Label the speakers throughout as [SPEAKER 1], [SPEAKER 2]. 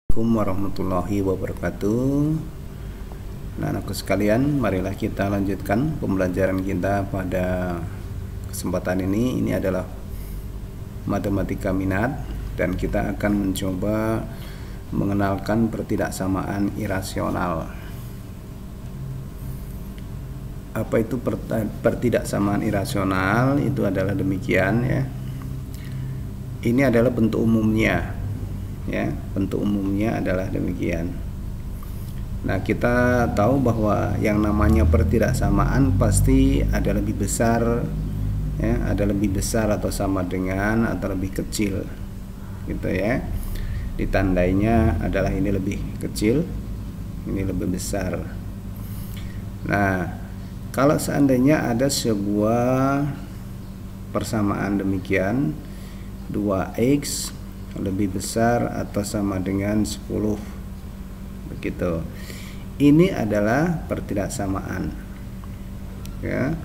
[SPEAKER 1] Assalamualaikum warahmatullahi wabarakatuh. Anak-anakku sekalian, marilah kita lanjutkan pembelajaran kita pada kesempatan ini. Ini adalah matematika minat dan kita akan mencoba mengenalkan pertidaksamaan irasional. Apa itu pertidaksamaan irasional? Itu adalah demikian ya. Ini adalah bentuk umumnya. Ya, bentuk umumnya adalah demikian. Nah, kita tahu bahwa yang namanya pertidaksamaan pasti ada lebih besar, ya, ada lebih besar atau sama dengan atau lebih kecil, gitu ya. Ditandainya adalah ini lebih kecil, ini lebih besar. Nah, kalau seandainya ada sebuah persamaan demikian, 2x lebih besar atau sama dengan 10, begitu. Ini adalah pertidaksamaan, ya.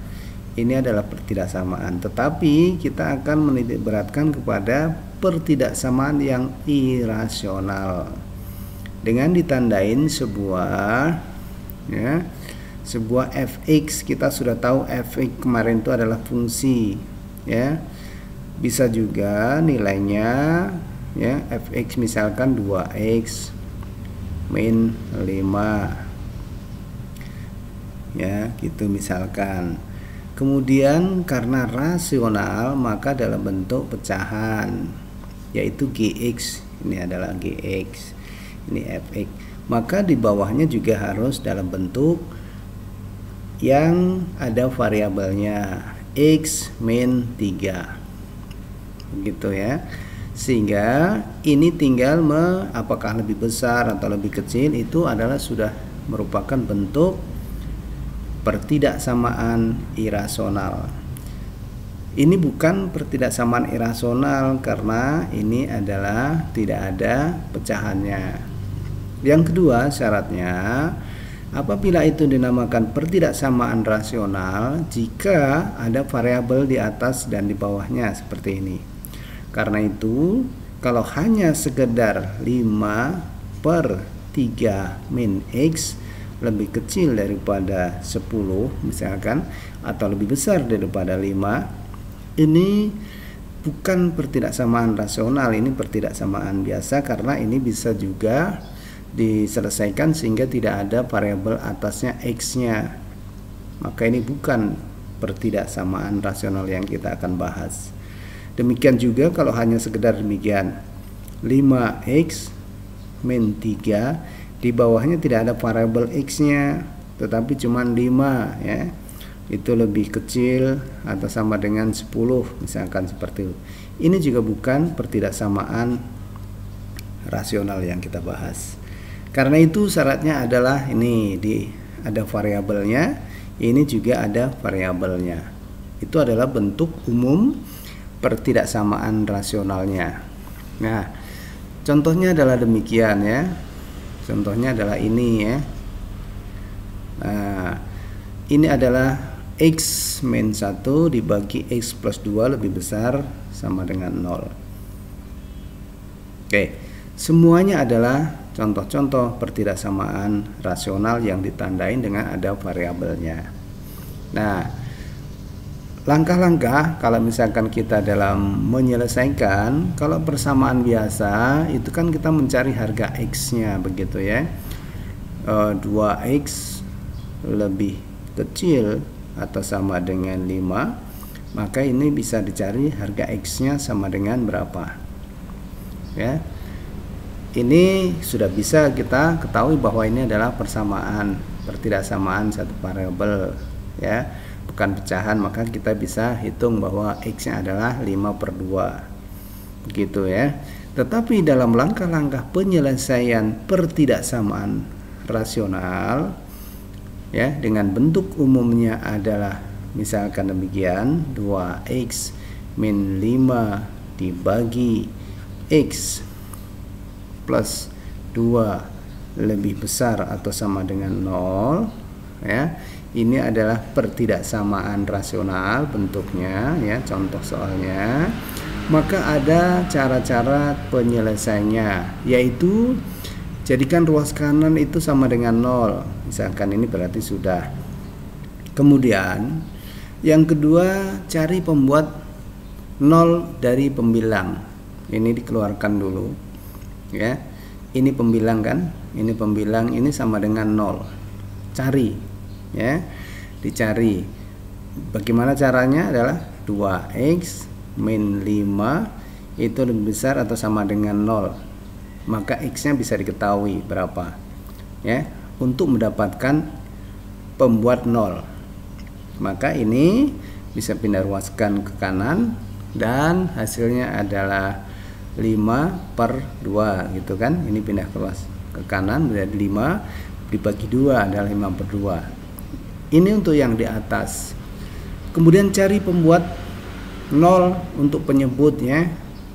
[SPEAKER 1] Ini adalah pertidaksamaan. Tetapi kita akan menitik beratkan kepada pertidaksamaan yang irasional dengan ditandain sebuah, ya, sebuah fx. Kita sudah tahu fx kemarin itu adalah fungsi, ya. Bisa juga nilainya, ya, fx misalkan 2x min 5, ya, gitu misalkan. Kemudian karena rasional maka dalam bentuk pecahan, yaitu gx. Ini adalah gx, ini fx. Maka di bawahnya juga harus dalam bentuk yang ada variabelnya x min 3, begitu ya. Sehingga ini tinggal apakah lebih besar atau lebih kecil, itu adalah sudah merupakan bentuk pertidaksamaan irasional. Ini bukan pertidaksamaan irasional karena ini adalah tidak ada pecahannya. Yang kedua syaratnya, apabila itu dinamakan pertidaksamaan rasional jika ada variabel di atas dan di bawahnya seperti ini. Karena itu, kalau hanya sekedar 5/3 min x lebih kecil daripada 10 misalkan, atau lebih besar daripada 5, ini bukan pertidaksamaan rasional, ini pertidaksamaan biasa karena ini bisa juga diselesaikan sehingga tidak ada variabel atasnya x-nya. Maka ini bukan pertidaksamaan rasional yang kita akan bahas. Demikian juga kalau hanya sekedar demikian, 5x min 3, di bawahnya tidak ada variabel x-nya, tetapi cuma 5, ya. Itu lebih kecil atau sama dengan 10 misalkan seperti itu. Ini juga bukan pertidaksamaan rasional yang kita bahas. Karena itu syaratnya adalah ini ada variabelnya, ini juga ada variabelnya. Itu adalah bentuk umum pertidaksamaan rasionalnya. Nah, contohnya adalah demikian ya. Contohnya adalah ini ya. Nah, ini adalah x min 1 dibagi x plus 2 lebih besar sama dengan 0. Oke, semuanya adalah contoh-contoh pertidaksamaan rasional yang ditandain dengan ada variabelnya. Nah, langkah-langkah kalau misalkan kita dalam menyelesaikan, kalau persamaan biasa itu kan kita mencari harga x-nya begitu ya. 2x lebih kecil atau sama dengan 5, maka ini bisa dicari harga x-nya sama dengan berapa. Ya. Ini sudah bisa kita ketahui bahwa ini adalah persamaan, pertidaksamaan satu variabel ya, bukan pecahan, maka kita bisa hitung bahwa x-nya adalah 5/2 begitu ya. Tetapi dalam langkah-langkah penyelesaian pertidaksamaan rasional ya, dengan bentuk umumnya adalah misalkan demikian, 2x min 5 dibagi x plus 2 lebih besar atau sama dengan 0 ya. Ini adalah pertidaksamaan rasional bentuknya ya, contoh soalnya. Maka ada cara-cara penyelesaiannya, yaitu jadikan ruas kanan itu sama dengan 0. Misalkan ini berarti sudah. Kemudian yang kedua, cari pembuat 0 dari pembilang. Ini dikeluarkan dulu ya. Ini pembilang kan, ini pembilang, ini sama dengan 0. Cari ya, dicari. Bagaimana caranya? Adalah 2x min 5 itu lebih besar atau sama dengan 0. Maka x nya bisa diketahui berapa ya, untuk mendapatkan pembuat 0. Maka ini bisa pindah ruaskan ke kanan dan hasilnya adalah 5/2 gitu kan. Ini pindah ke kanan menjadi 5 dibagi 2 adalah 5/2. Ini untuk yang di atas. Kemudian cari pembuat 0 untuk penyebutnya.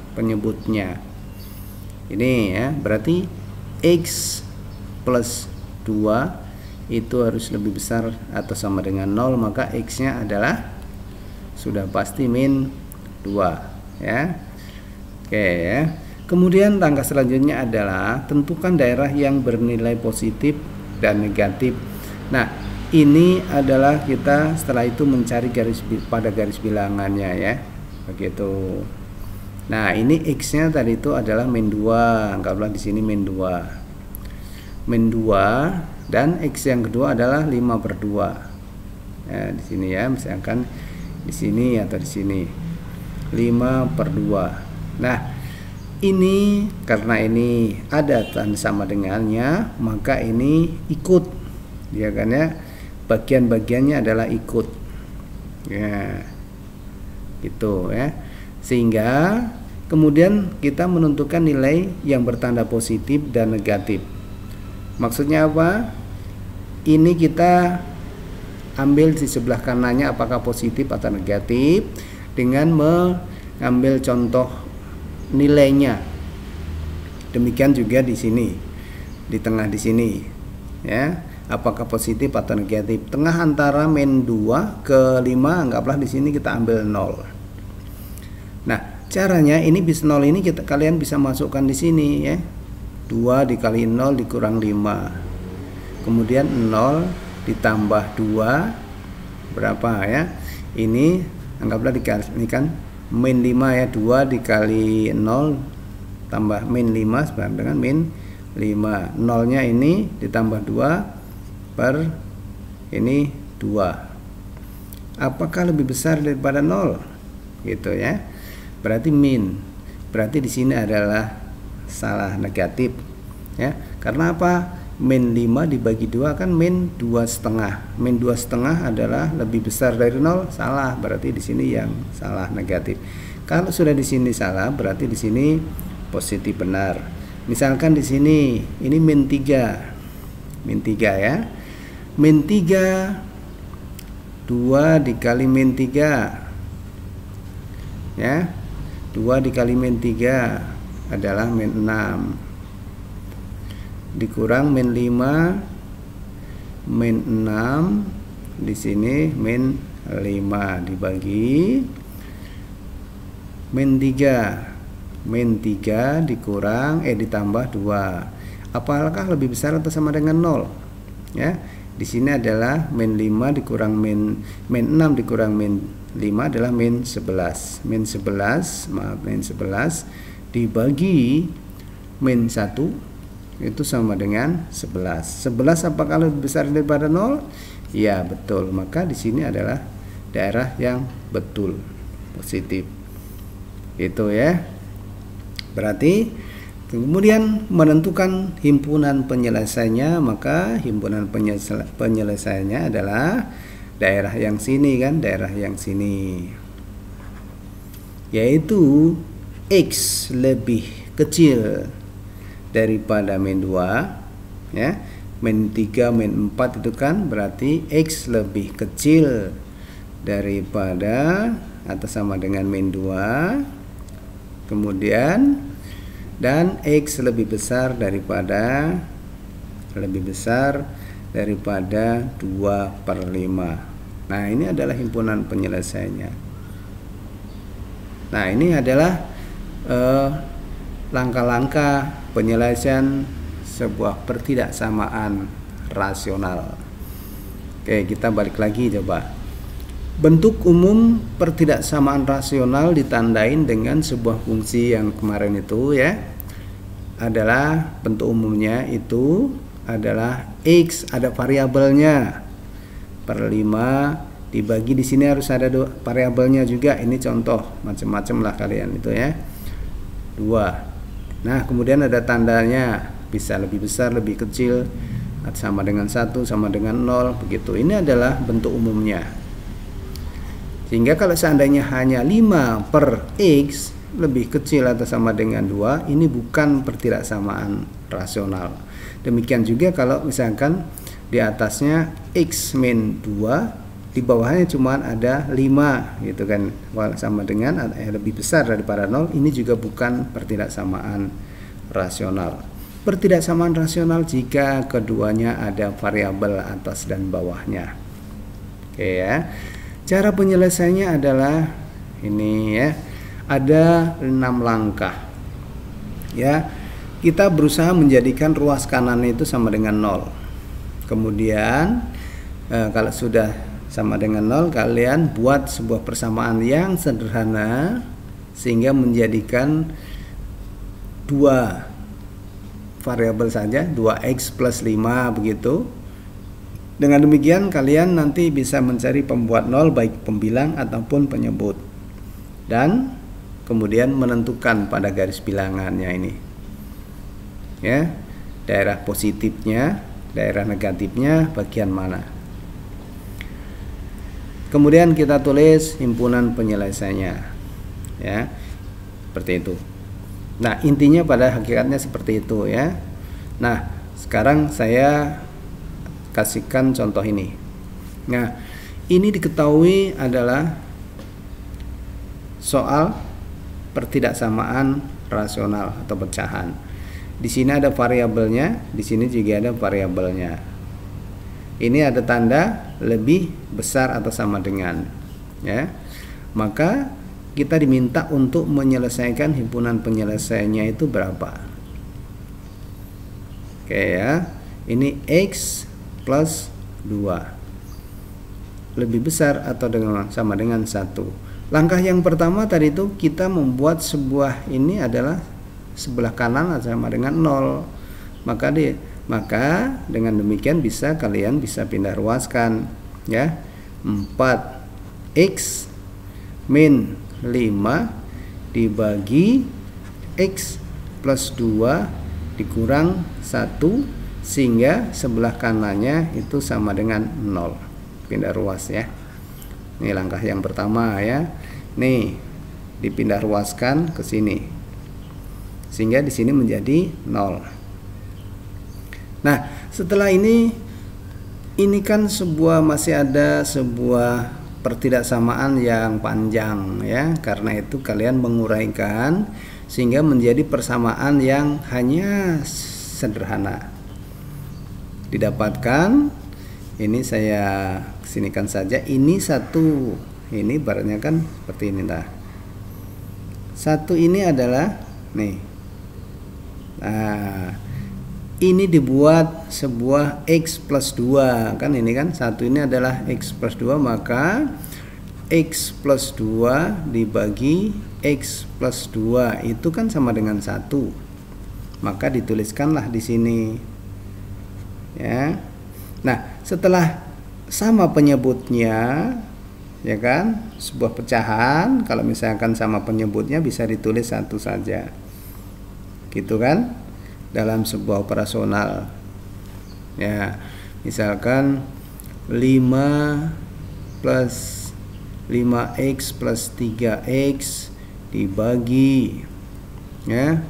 [SPEAKER 1] Penyebutnya ini ya, berarti x plus 2 itu harus lebih besar atau sama dengan 0, maka x nya adalah sudah pasti min 2 ya. Oke ya. Kemudian langkah selanjutnya adalah tentukan daerah yang bernilai positif dan negatif. Nah, ini adalah kita setelah itu mencari pada garis bilangannya ya. Begitu. Nah, ini x-nya tadi itu adalah min 2. Anggaplah di sini min 2. Min 2 dan x yang kedua adalah 5/2. Ya, di sini ya, misalkan di sini atau di sini 5/2. Nah, ini karena ini ada tanda sama dengannya, maka ini ikut, ya kan ya, bagian-bagiannya adalah ikut, ya, gitu ya, sehingga kemudian kita menentukan nilai yang bertanda positif dan negatif. Maksudnya apa? Ini kita ambil di sebelah kanannya apakah positif atau negatif dengan mengambil contoh nilainya. Demikian juga di sini, di tengah di sini ya, apakah positif atau negatif. Tengah antara min 2 ke 5, anggaplah di sini kita ambil 0. Nah, caranya ini bis 0 ini kalian bisa masukkan di sini ya. 2 dikali 0 dikurang 5. Kemudian 0 ditambah 2 berapa ya? Ini anggaplah ini kan min 5 ya, 2 dikali 0 tambah min 5 sama dengan min 5. 0 nya ini ditambah 2 per ini 2. Apakah lebih besar daripada 0? Gitu ya. Berarti min. Berarti di sini adalah salah negatif ya. Karena apa? Min 5 dibagi 2 kan min 2,5. Min 2,5 adalah lebih besar dari 0, salah. Berarti di sini yang salah negatif. Kalau sudah di sini salah, berarti di sini positif benar. Misalkan di sini ini min 3. Min 3 ya. Min 3 2 dikali min 3. Ya. 2 dikali min 3 adalah min 6. Dikurang min 5 min 6 di sini min 5 dibagi min 3 dikurang ditambah 2. Apakah lebih besar atau sama dengan 0? Ya. Di sini adalah min 5 dikurang min 6 dikurang min 5 adalah min 11. Min 11 dibagi min 1 itu sama dengan 11. 11 apakah lebih besar daripada 0? Ya, betul. Maka di sini adalah daerah yang betul positif. Itu ya. Berarti kemudian menentukan himpunan penyelesaiannya, maka himpunan penyelesaiannya adalah daerah yang sini kan, daerah yang sini. Yaitu X lebih kecil daripada min 2 ya. Min 3 min 4 itu kan berarti X lebih kecil daripada atau sama dengan min 2. Kemudian dan X lebih besar daripada 2/5. Nah, ini adalah himpunan penyelesaiannya. Nah, ini adalah langkah-langkah penyelesaian sebuah pertidaksamaan rasional. Oke, kita balik lagi coba. Bentuk umum pertidaksamaan rasional ditandain dengan sebuah fungsi yang kemarin itu ya. Adalah bentuk umumnya itu adalah X, ada variabelnya per 5 dibagi, di sini harus ada variabelnya juga. Ini contoh, macam-macam lah kalian itu ya. 2. Nah, kemudian ada tandanya, bisa lebih besar, lebih kecil, sama dengan 1, sama dengan 0, begitu. Ini adalah bentuk umumnya. Sehingga kalau seandainya hanya 5 per X lebih kecil atau sama dengan 2, ini bukan pertidaksamaan rasional. Demikian juga kalau misalkan di atasnya X min 2, di bawahnya cuma ada 5 gitu kan, sama dengan lebih besar daripada 0, ini juga bukan pertidaksamaan rasional. Pertidaksamaan rasional jika keduanya ada variabel atas dan bawahnya. Oke ya. Cara penyelesaiannya adalah ini ya. Ada 6 langkah. Ya. Kita berusaha menjadikan ruas kanan itu sama dengan 0. Kemudian kalau sudah sama dengan 0, kalian buat sebuah persamaan yang sederhana sehingga menjadikan 2 variabel saja, 2x plus 5 begitu. Dengan demikian kalian nanti bisa mencari pembuat 0 baik pembilang ataupun penyebut, dan kemudian menentukan pada garis bilangannya ini ya, daerah positifnya, daerah negatifnya bagian mana. Kemudian kita tulis himpunan penyelesaiannya ya, seperti itu. Nah, intinya pada hakikatnya seperti itu ya. Nah, sekarang saya kasihkan contoh ini. Nah, ini diketahui adalah soal pertidaksamaan rasional atau pecahan. Di sini ada variabelnya, di sini juga ada variabelnya. Ini ada tanda lebih besar atau sama dengan ya. Maka kita diminta untuk menyelesaikan himpunan penyelesaiannya itu berapa. Oke ya. Ini X plus 2 lebih besar atau sama dengan 1. Langkah yang pertama tadi itu kita membuat sebuah, ini adalah sebelah kanan sama dengan 0. Maka dengan demikian kalian bisa pindah ruaskan ya. 4x min 5 dibagi X plus 2 dikurang 1, sehingga sebelah kanannya itu sama dengan 0. Pindah ruas ya. Ini langkah yang pertama ya. Nih, dipindah ruaskan ke sini, sehingga di sini menjadi 0. Nah, setelah ini kan masih ada sebuah pertidaksamaan yang panjang ya. Karena itu kalian menguraikan sehingga menjadi persamaan yang hanya sederhana. Didapatkan, ini saya sinikan saja, ini 1, ini baratnya kan seperti ini lah. 1 ini adalah nih. Nah, ini dibuat sebuah X plus 2 kan, ini kan 1 ini adalah X plus 2, maka X plus 2 dibagi X plus 2 itu kan sama dengan 1. Maka dituliskanlah di sini ya. Nah, setelah sama penyebutnya ya kan, sebuah pecahan kalau misalkan sama penyebutnya bisa ditulis 1 saja gitu kan, dalam sebuah operasional ya. Misalkan 5 plus 5x plus 3x dibagi ya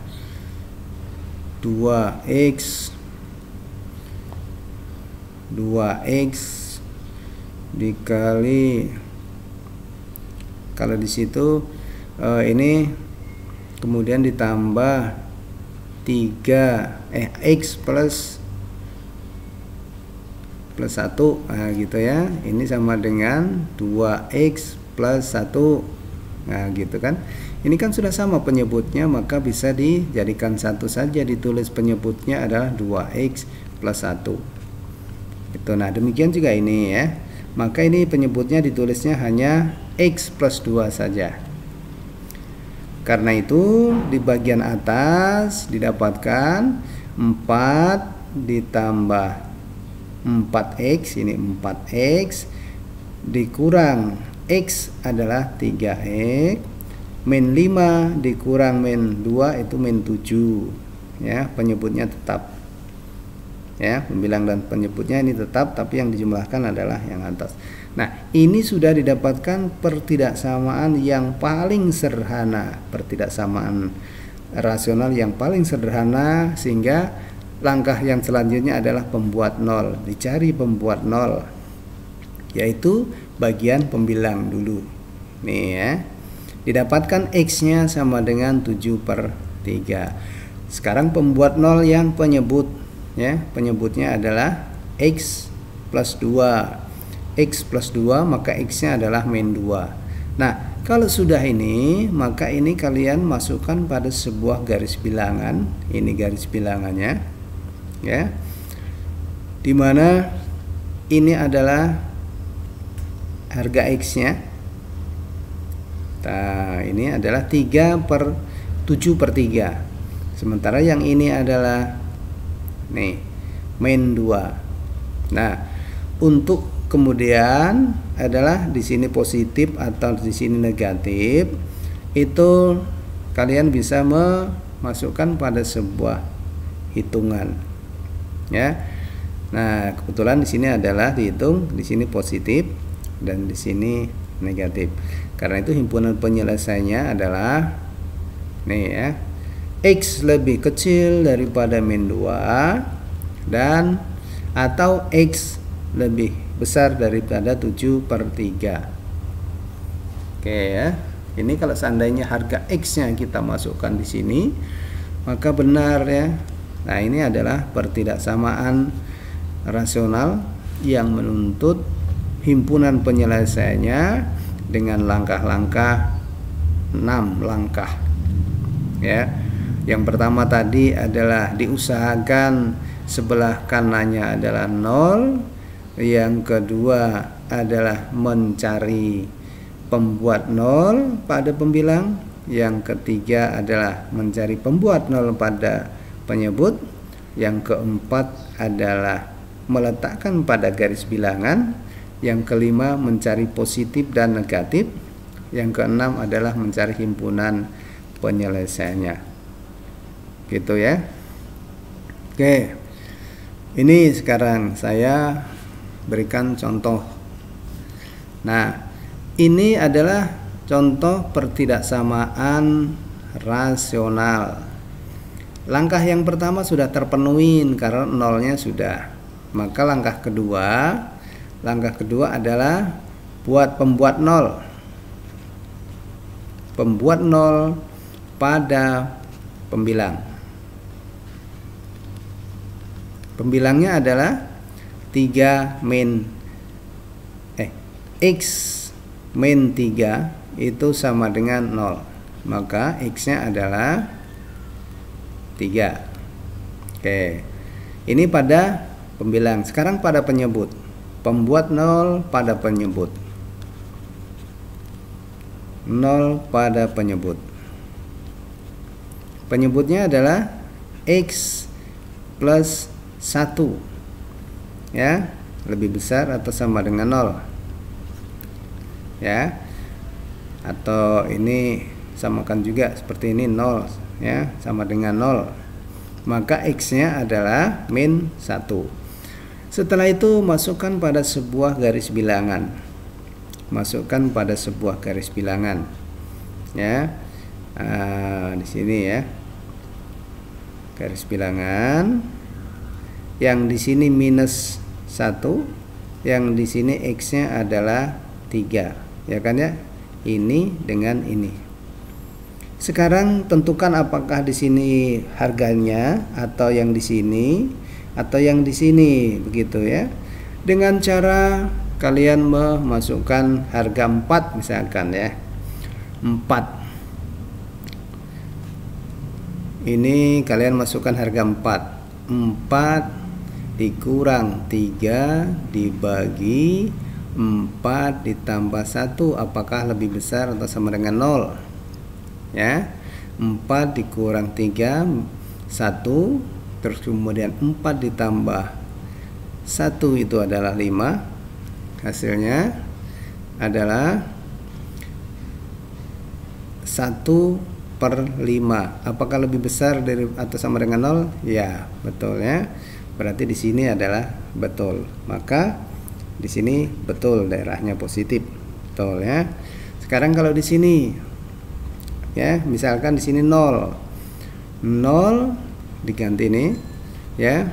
[SPEAKER 1] 2x dikali, kalau di situ ini kemudian ditambah 3 x plus 1, nah gitu ya. Ini sama dengan 2x plus 1, nah gitu kan. Ini kan sudah sama penyebutnya, maka bisa dijadikan satu saja, ditulis penyebutnya adalah 2x plus 1. Itu. Nah, demikian juga ini ya. Maka ini penyebutnya ditulisnya hanya x plus 2 saja. Karena itu di bagian atas didapatkan 4 ditambah 4x, ini 4x dikurang x adalah 3x, min 5 dikurang min 2 itu min 7 ya. Penyebutnya tetap ya, pembilang dan penyebutnya ini tetap, tapi yang dijumlahkan adalah yang atas. Nah, ini sudah didapatkan pertidaksamaan yang paling sederhana, pertidaksamaan rasional yang paling sederhana, sehingga langkah yang selanjutnya adalah pembuat nol. Dicari pembuat nol, yaitu bagian pembilang dulu. Nih ya, didapatkan x-nya sama dengan 7/3. Sekarang pembuat nol yang penyebut ya, penyebutnya adalah x plus 2. X plus 2, maka x-nya adalah min 2. Nah, kalau sudah ini, maka ini kalian masukkan pada sebuah garis bilangan. Ini garis bilangannya ya, dimana ini adalah harga x-nya. Nah, ini adalah 3/7/3. Sementara yang ini adalah nih min 2. Nah, untuk kemudian adalah di sini positif atau di sini negatif, itu kalian bisa memasukkan pada sebuah hitungan ya. Nah, kebetulan di sini adalah dihitung di sini positif dan di sini negatif. Karena itu himpunan penyelesaiannya adalah nih ya, x lebih kecil daripada min 2 dan atau x lebih besar daripada 7/3. Oke ya. Ini kalau seandainya harga x-nya kita masukkan di sini, maka benar ya. Nah, ini adalah pertidaksamaan rasional yang menuntut himpunan penyelesaiannya dengan langkah-langkah 6 langkah ya. Yang pertama tadi adalah diusahakan sebelah kanannya adalah 0. Yang kedua adalah mencari pembuat 0 pada pembilang. Yang ketiga adalah mencari pembuat 0 pada penyebut. Yang keempat adalah meletakkan pada garis bilangan. Yang kelima mencari positif dan negatif. Yang keenam adalah mencari himpunan penyelesaiannya. Gitu ya. Oke. Ini sekarang saya berikan contoh. Nah, ini adalah contoh pertidaksamaan rasional. Langkah yang pertama sudah terpenuhi karena nolnya sudah. Maka langkah kedua adalah buat pembuat nol. Pembuat nol pada pembilang. Pembilangnya adalah 3 min x min 3 itu sama dengan 0. Maka x-nya adalah 3. Oke. Ini pada pembilang. Sekarang pada penyebut. Pembuat 0 pada penyebut. 0 pada penyebut. Penyebutnya adalah x plus 1 ya, lebih besar atau sama dengan 0 ya, atau ini samakan juga seperti ini 0 ya, sama dengan 0. Maka x-nya adalah min 1. Setelah itu masukkan pada sebuah garis bilangan. Masukkan pada sebuah garis bilangan ya. Di sini ya, garis bilangan. Yang di sini minus 1, yang di sini x-nya adalah 3, ya kan ya? Ini dengan ini. Sekarang tentukan apakah di sini harganya atau yang di sini atau yang di sini, begitu ya. Dengan cara kalian memasukkan harga 4 misalkan ya. 4 Ini kalian masukkan harga 4. 4 dikurang 3 dibagi 4 ditambah 1, apakah lebih besar atau sama dengan 0? Ya, 4 dikurang 3 1, terus kemudian 4 ditambah 1 itu adalah 5. Hasilnya adalah 1/5. Apakah lebih besar dari atau sama dengan 0? Ya, betul ya. Berarti di sini adalah betul. Maka di sini betul daerahnya positif. Betul ya. Sekarang kalau di sini ya, misalkan di sini 0. 0 diganti ini ya.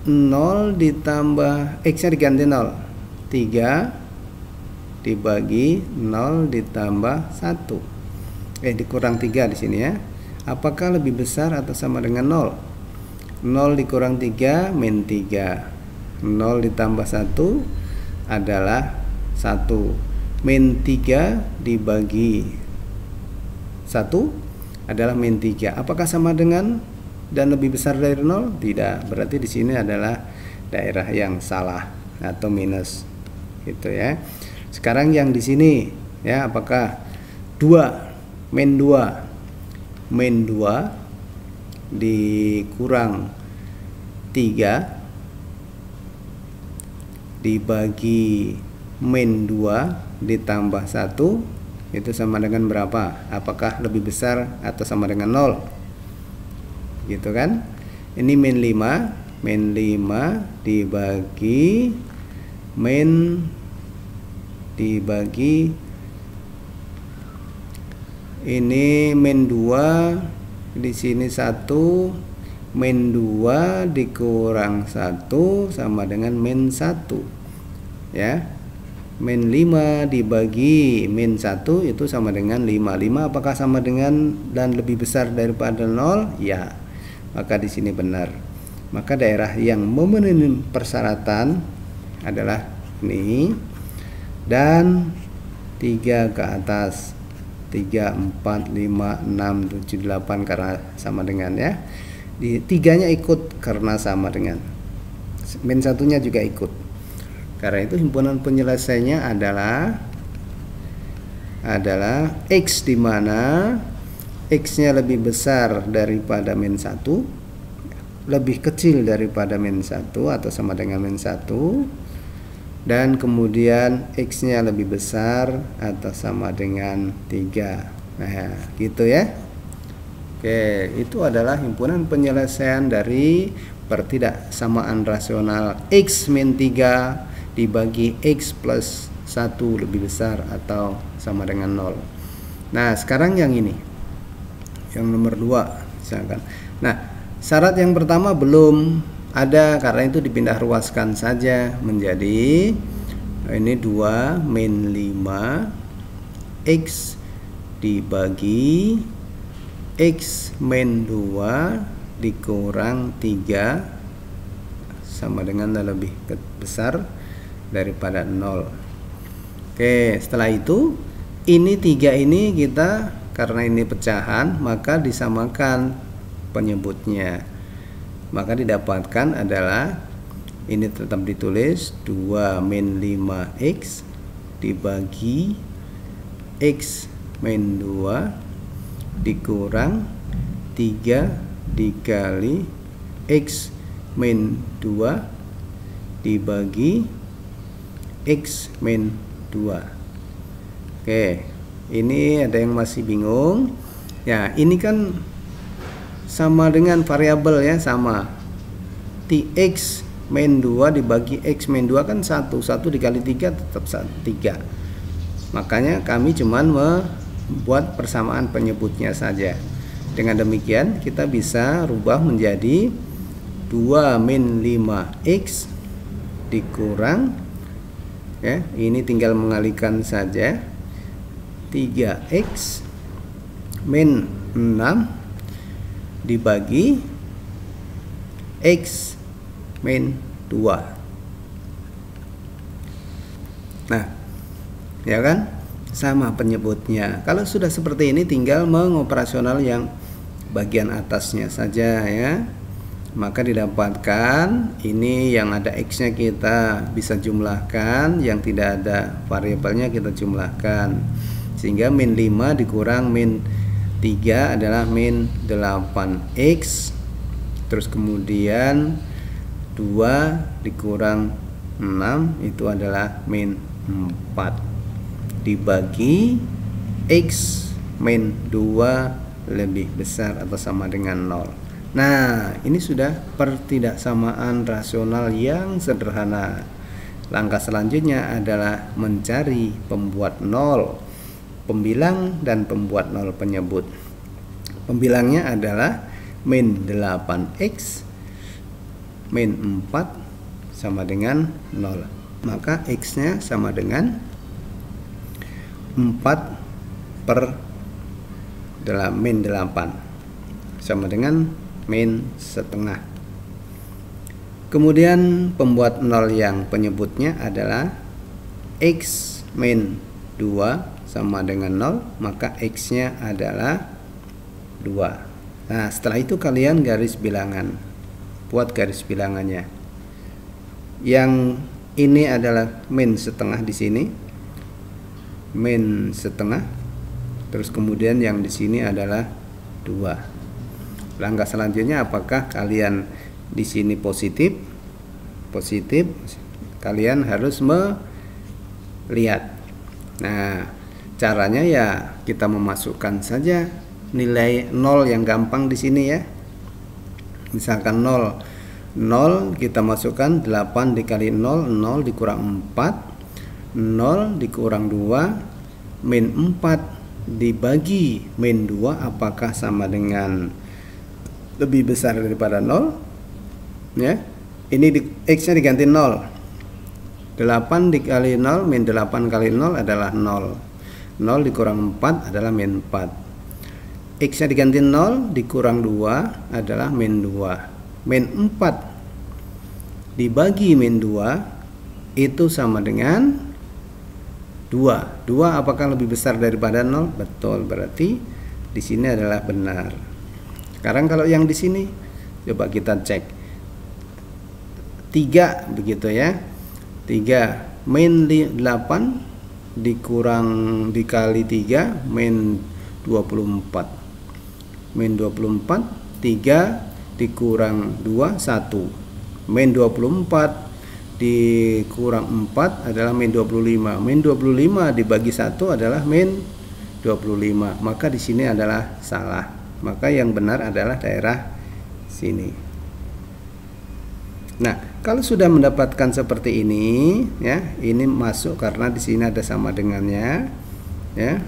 [SPEAKER 1] 0 ditambah x-nya diganti 0. 3 dibagi 0 ditambah 1. Dikurang 3 di sini ya. Apakah lebih besar atau sama dengan 0? 0 dikurang 3 min 3. 0 ditambah 1 adalah 1. Min 3 dibagi 1 adalah min 3. Apakah sama dengan dan lebih besar dari 0? Tidak. Berarti di sini adalah daerah yang salah atau minus. Gitu ya. Sekarang yang di sini ya, apakah 2 min 2 dikurang 3 dibagi min 2 ditambah 1 itu sama dengan berapa? Apakah lebih besar atau sama dengan 0? Gitu kan? Ini min 5 dibagi ini min 2, di sini 1, min 2 dikurang 1 sama dengan min 1 ya. Min 5 dibagi min 1 itu sama dengan 5. 5 apakah sama dengan dan lebih besar daripada 0? Ya. Maka di sini benar. Maka daerah yang memenuhi persyaratan adalah ini dan 3 ke atas. 3, 4, 5, 6, 7, 8 karena sama dengan ya. Di 3-nya ikut karena sama dengan. Min 1-nya juga ikut. Karena itu himpunan penyelesaiannya adalah X, di mana X-nya lebih besar daripada min 1, lebih kecil daripada min 1 atau sama dengan min 1, dan kemudian X-nya lebih besar atau sama dengan 3. Nah, gitu ya. Oke, itu adalah himpunan penyelesaian dari pertidaksamaan rasional X min 3 dibagi X plus 1 lebih besar atau sama dengan 0. Nah, sekarang yang ini, yang nomor 2 misalkan. Nah, syarat yang pertama belum ada, karena itu dipindah ruaskan saja menjadi ini 2 min 5 X dibagi X min 2 dikurang 3 sama dengan lebih besar daripada 0. Oke, setelah itu ini 3 ini kita, karena ini pecahan, maka disamakan penyebutnya. Maka didapatkan adalah ini tetap ditulis 2 min 5x dibagi x min 2 dikurang 3 dikali x min 2 dibagi x min 2. Oke, ini ada yang masih bingung ya. Ini kan sama dengan variabel ya, sama tx min 2 dibagi x min 2 kan 1 dikali 3 tetap 3. Makanya kami cuman membuat persamaan penyebutnya saja. Dengan demikian kita bisa rubah menjadi 2 min 5x dikurang ya, ini tinggal mengalihkan saja 3x min 6 dibagi x min 2. Nah, ya kan? Sama penyebutnya. Kalau sudah seperti ini tinggal mengoperasional yang bagian atasnya saja ya. Maka didapatkan ini yang ada X-nya kita bisa jumlahkan, yang tidak ada variabelnya kita jumlahkan. Sehingga min 5 dikurang min 3 adalah min 8X. Terus kemudian 2 dikurang 6 itu adalah min 4 dibagi X min 2 lebih besar atau sama dengan 0. Nah, ini sudah pertidaksamaan rasional yang sederhana. Langkah selanjutnya adalah mencari pembuat 0, pembilang dan pembuat 0 penyebut. Pembilangnya adalah min 8X min 4 sama dengan 0. Maka X-nya sama dengan 4 per min 8 sama dengan min setengah. Kemudian pembuat 0 yang penyebutnya adalah X min 2 sama dengan 0, maka X nya adalah 2. Nah, setelah itu kalian garis bilangan, buat garis bilangannya. Yang ini adalah min setengah di sini, min setengah, terus kemudian yang di sini adalah 2. Langkah selanjutnya, apakah kalian di sini positif? Positif, kalian harus melihat. Nah, caranya ya kita memasukkan saja nilai 0 yang gampang di sini ya. Misalkan 0 kita masukkan 8 dikali 0, 0 dikurang 4, 0 dikurang 2, min 4 dibagi min 2 apakah sama dengan lebih besar daripada 0 ya. Ini X nya diganti 0. 8 dikali 0 min 8 kali 0 adalah 0. 0 dikurang 4 adalah min 4. X nya diganti 0 dikurang 2 adalah min 2. Min 4 dibagi min 2 itu sama dengan 2. 2 apakah lebih besar daripada 0? Betul, berarti di sini adalah benar. Sekarang kalau yang di sini coba kita cek 3 begitu ya. 3 min 8 dikurang dikali 3 min 24. Min 24 3 dikurang 2 1. Min 24 dikurang 4 adalah min 25. Min 25 dibagi 1 adalah min 25. Maka di sini adalah salah. Maka yang benar adalah daerah sini. Nah, kalau sudah mendapatkan seperti ini, ya, ini masuk karena di sini ada sama dengannya, ya.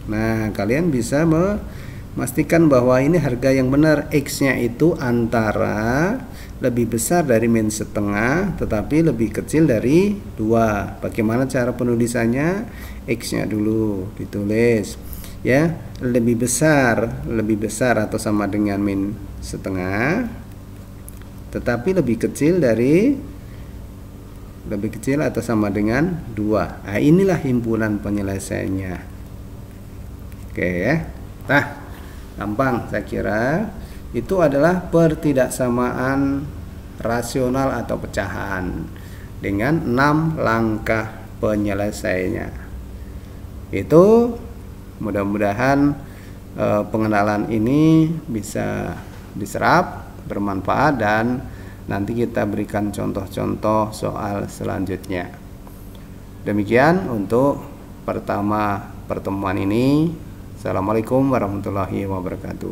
[SPEAKER 1] Nah, kalian bisa memastikan bahwa ini harga yang benar. X-nya itu antara lebih besar dari min setengah, tetapi lebih kecil dari 2. Bagaimana cara penulisannya? X-nya dulu ditulis. Ya, lebih besar atau sama dengan min setengah, tetapi lebih kecil atau sama dengan 2. Nah, inilah himpunan penyelesaiannya. Oke ya. Nah, gampang saya kira. Itu adalah pertidaksamaan rasional atau pecahan dengan 6 langkah penyelesaiannya. Itu mudah-mudahan pengenalan ini bisa diserap, bermanfaat, dan nanti kita berikan contoh-contoh soal selanjutnya. Demikian untuk pertemuan ini. Assalamualaikum warahmatullahi wabarakatuh.